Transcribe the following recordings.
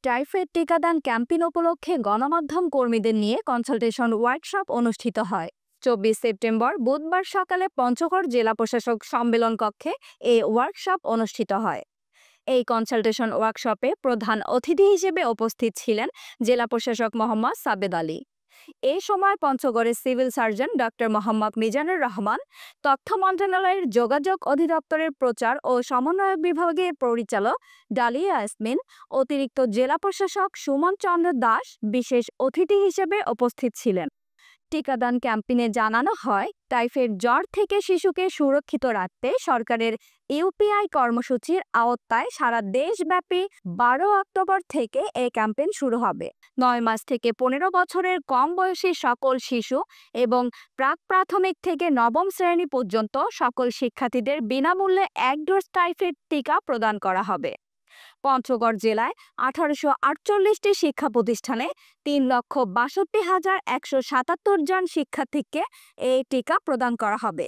Typhoid টিকাদান campaign উপলক্ষে গণমাধ্যম কর্মীদের নিয়ে কনসালটেশন ওয়ার্কশপ অনুষ্ঠিত হয়। 24 সেপ্টেম্বর বুধবার সকালে পঞ্চগড় জেলা প্রশাসক সম্মেলন কক্ষে এই ওয়ার্কশপ অনুষ্ঠিত হয়। এই কনসালটেশন ওয়ার্কশপে প্রধান অতিথি হিসেবে উপস্থিত ছিলেন জেলা প্রশাসক মোহাম্মদ সাবেদ আলী। এই সময় পঞ্চগড়ের civil surgeon doctor Mohammad Mizanur Rahman, তথ্য মন্ত্রণালয়ের যোগাযোগ অধিদপ্তরের প্রচার ও সমন্বয়ক বিভাগের পরিচালক ডালিয়া ইয়াসমিন, অতিরিক্ত জেলা প্রশাসক সুমন চন্দ্র দাস বিশেষ অতিথি হিসেবে উপস্থিত ছিলেন। টিকাদান ক্যাম্পেইনে জানানো হয়, টাইফয়েড জ্বর থেকে শিশুকে সুরক্ষিত রাখতে সরকারের ইউপিআই কর্মসূচির আওতায় সারা দেশব্যাপী 12 অক্টোবর থেকে এই ক্যাম্পেইন শুরু হবে। 9 মাস থেকে 15 বছরের কম বয়সী সকল শিশু এবং প্রাক প্রাথমিক থেকে নবম শ্রেণী পর্যন্ত সকল শিক্ষার্থীদের বিনামূল্যে 1 ডোজ টাইফয়েড টিকা প্রদান করা হবে। পঞ্চগড় জেলায় 1848টি শিক্ষা প্রতিষ্ঠানে 3,62,177 জন শিক্ষার্থীকে এই টিকা প্রদান করা হবে।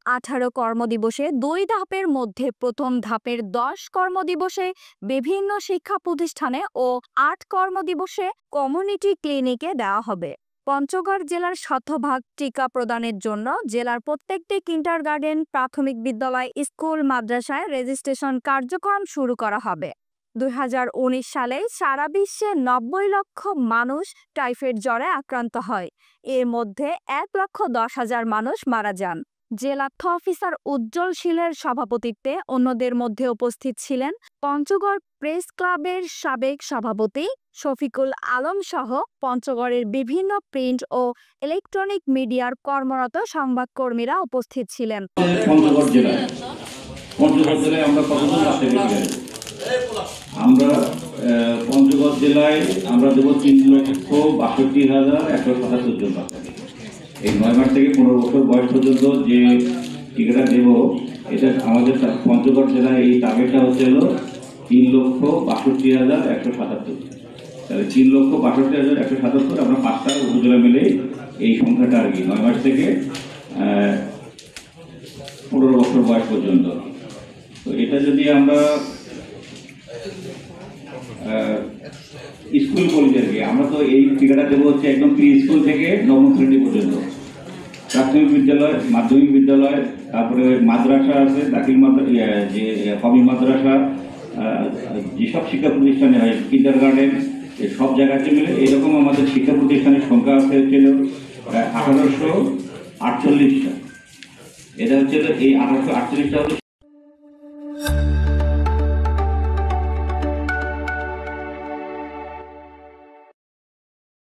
18 কর্মদিবসে 2 ধাপের মধ্যে প্রথম ধাপের 10 কর্মদিবসে বিভিন্ন শিক্ষা প্রতিষ্ঠানে ও 8 কর্মদিবসে কমিউনিটি ক্লিনিকে দেওয়া হবে। পঞ্চগড় জেলার শতভাগ টিকা প্রদানের জন্য জেলার প্রত্যেকটি কিন্ডারগার্টেন, প্রাথমিক বিদ্যালয়, স্কুল, মাদ্রাসায় রেজিস্ট্রেশন কার্যক্রম শুরু করা হবে। 2019 সালে সারা বিশ্বে 90 লক্ষ মানুষ টাইফয়েড জ্বরে আক্রান্ত হয়। এর মধ্যে 1,10,000 মানুষ মারা যান। জেলা অফিসার উজ্জ্বল শীলের সভাপতিত্বে অন্যদের মধ্যে উপস্থিত ছিলেন পঞ্চগড় প্রেস ক্লাবের সাবেক সভাপতি শফিকুল আলম সহ পঞ্চগড়ের বিভিন্ন প্রিন্ট ও ইলেকট্রনিক মিডিয়ার কর্মরত সংবাদকর্মীরা উপস্থিত ছিলেন। আমরা পঞ্চগড় জেলায় আমরা দেবো 3,62,177 জন বাচ্চাকে। এই 9 মাস থেকে 15 বছর বয়স পর্যন্ত যে টিকাটা দেবো, এটা আমাদের পঞ্চগড় জেলায় এই টার্গেটটা হচ্ছে 3,62,177। তাহলে 3,62,177 আমরা 5টা উপজেলা মিলে এই সংখ্যাটা আর কি 9 মাস থেকে 15 বছর বয়স পর্যন্ত। তো এটা যদি আমরা স্কুল কলেজে আমরা তো এই টিকাটা দেবো হচ্ছে একদম প্রি স্কুল থেকে নবম শ্রেণী পর্যন্ত, প্রাথমিক বিদ্যালয়, মাধ্যমিক বিদ্যালয়, তারপরে মাদ্রাসা আছে, দাখিল মাদ্রাসা, যে কমি মাদ্রাসা, যেসব শিক্ষা প্রতিষ্ঠানে হয়, কিন্ডারগার্টেন, সব জায়গাতে মিলে এরকম আমাদের শিক্ষা প্রতিষ্ঠানের সংখ্যা ছিল 1848টা। এটা হচ্ছে এই 1848টা